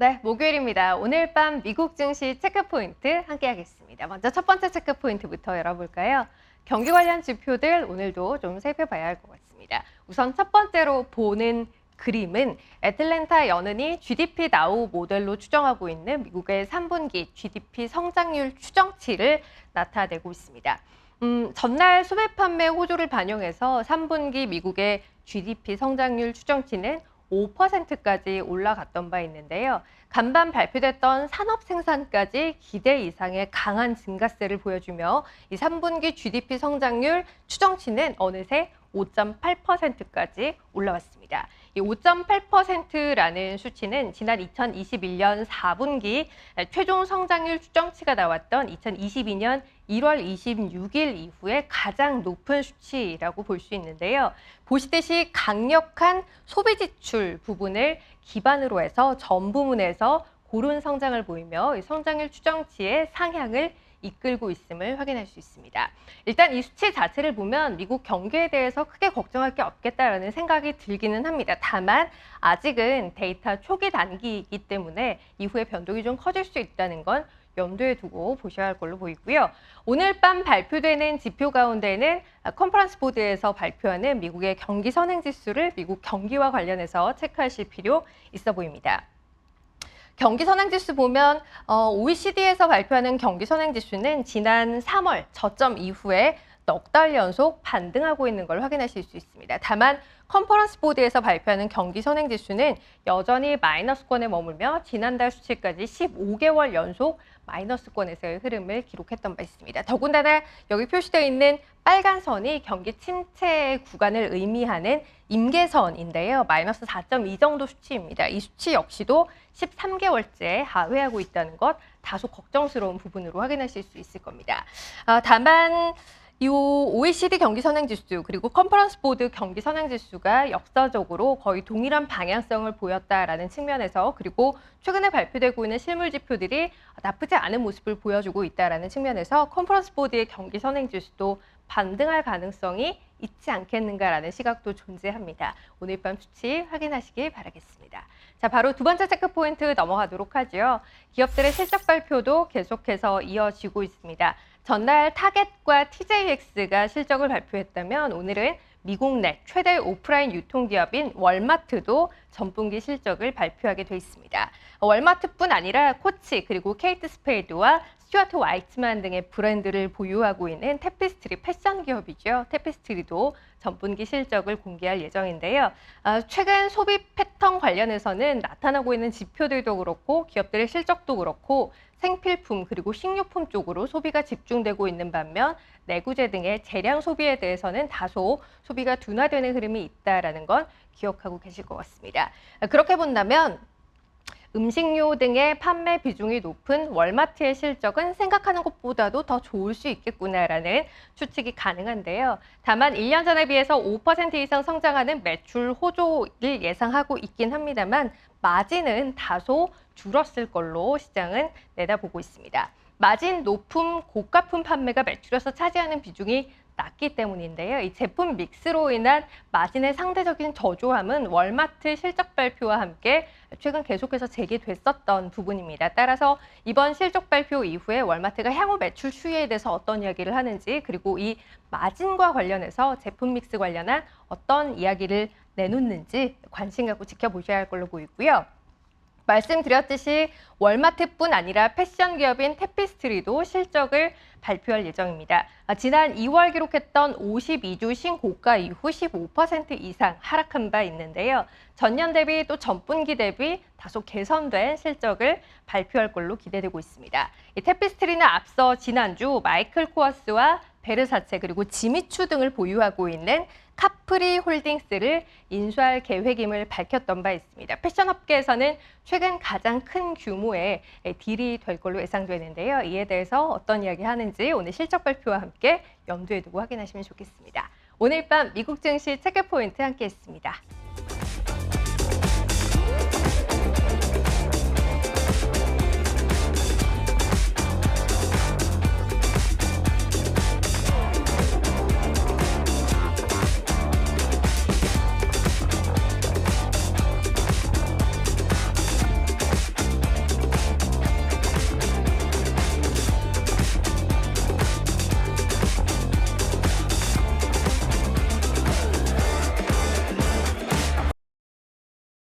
네, 목요일입니다. 오늘 밤 미국 증시 체크포인트 함께하겠습니다. 먼저 첫 번째 체크포인트부터 열어볼까요? 경기 관련 지표들 오늘도 좀 살펴봐야 할 것 같습니다. 우선 첫 번째로 보는 그림은 애틀랜타 연은이 GDP 나우 모델로 추정하고 있는 미국의 3분기 GDP 성장률 추정치를 나타내고 있습니다. 전날 소매 판매 호조를 반영해서 3분기 미국의 GDP 성장률 추정치는 5%까지 올라갔던 바 있는데요. 간밤 발표됐던 산업 생산까지 기대 이상의 강한 증가세를 보여주며 이 3분기 GDP 성장률 추정치는 어느새 5.8%까지 올라왔습니다. 이 5.8%라는 수치는 지난 2021년 4분기 최종 성장률 추정치가 나왔던 2022년 1월 26일 이후에 가장 높은 수치라고 볼 수 있는데요. 보시듯이 강력한 소비 지출 부분을 기반으로 해서 전 부문에서 고른 성장을 보이며 성장률 추정치의 상향을 이끌고 있음을 확인할 수 있습니다. 일단 이 수치 자체를 보면 미국 경기에 대해서 크게 걱정할 게 없겠다라는 생각이 들기는 합니다. 다만 아직은 데이터 초기 단기이기 때문에 이후에 변동이 좀 커질 수 있다는 건 염두에 두고 보셔야 할 걸로 보이고요. 오늘 밤 발표되는 지표 가운데는 컨퍼런스 보드에서 발표하는 미국의 경기 선행 지수를 미국 경기와 관련해서 체크하실 필요 있어 보입니다. 경기 선행지수 보면 OECD에서 발표하는 경기 선행지수는 지난 3월 저점 이후에 넉 달 연속 반등하고 있는 걸 확인하실 수 있습니다. 다만 컨퍼런스 보드에서 발표하는 경기 선행지수는 여전히 마이너스권에 머물며 지난달 수치까지 15개월 연속 마이너스권에서의 흐름을 기록했던 바 있습니다. 더군다나 여기 표시되어 있는 빨간 선이 경기 침체 구간을 의미하는 임계선인데요. 마이너스 4.2 정도 수치입니다. 이 수치 역시도 13개월째 하회하고 있다는 것 다소 걱정스러운 부분으로 확인하실 수 있을 겁니다. 다만 이 OECD 경기 선행지수 그리고 컨퍼런스 보드 경기 선행지수가 역사적으로 거의 동일한 방향성을 보였다라는 측면에서 그리고 최근에 발표되고 있는 실물 지표들이 나쁘지 않은 모습을 보여주고 있다라는 측면에서 컨퍼런스 보드의 경기 선행지수도 반등할 가능성이 있지 않겠는가라는 시각도 존재합니다. 오늘 밤 수치 확인하시길 바라겠습니다. 자, 바로 두 번째 체크 포인트 넘어가도록 하죠. 기업들의 실적 발표도 계속해서 이어지고 있습니다. 전날 타겟과 TJX가 실적을 발표했다면 오늘은 미국 내 최대 오프라인 유통기업인 월마트도 전분기 실적을 발표하게 돼 있습니다. 월마트뿐 아니라 코치 그리고 케이트 스페이드와 스튜어트 와이츠만 등의 브랜드를 보유하고 있는 테피스트리 패션 기업이죠. 테피스트리도 전분기 실적을 공개할 예정인데요. 최근 소비 패턴 관련해서는 나타나고 있는 지표들도 그렇고 기업들의 실적도 그렇고 생필품 그리고 식료품 쪽으로 소비가 집중되고 있는 반면 내구재 등의 재량 소비에 대해서는 다소 소비가 둔화되는 흐름이 있다는 건 기억하고 계실 것 같습니다. 그렇게 본다면 음식료 등의 판매 비중이 높은 월마트의 실적은 생각하는 것보다도 더 좋을 수 있겠구나라는 추측이 가능한데요. 다만 1년 전에 비해서 5% 이상 성장하는 매출 호조를 예상하고 있긴 합니다만 마진은 다소 줄었을 걸로 시장은 내다보고 있습니다. 마진 높음, 고가품 판매가 매출에서 차지하는 비중이 낮기 때문인데요. 이 제품 믹스로 인한 마진의 상대적인 저조함은 월마트 실적 발표와 함께 최근 계속해서 제기됐었던 부분입니다. 따라서 이번 실적 발표 이후에 월마트가 향후 매출 추이에 대해서 어떤 이야기를 하는지 그리고 이 마진과 관련해서 제품 믹스 관련한 어떤 이야기를 내놓는지 관심 갖고 지켜보셔야 할 걸로 보이고요. 말씀드렸듯이 월마트뿐 아니라 패션 기업인 테피스트리도 실적을 발표할 예정입니다. 지난 2월 기록했던 52주 신고가 이후 15% 이상 하락한 바 있는데요. 전년 대비 또 전분기 대비 다소 개선된 실적을 발표할 걸로 기대되고 있습니다. 이 테피스트리는 앞서 지난주 마이클 코어스와 베르사체 그리고 지미추 등을 보유하고 있는 카프리 홀딩스를 인수할 계획임을 밝혔던 바 있습니다. 패션 업계에서는 최근 가장 큰 규모의 딜이 될 걸로 예상되는데요. 이에 대해서 어떤 이야기 하는지 오늘 실적 발표와 함께 염두에 두고 확인하시면 좋겠습니다. 오늘 밤 미국 증시 체크포인트 함께했습니다.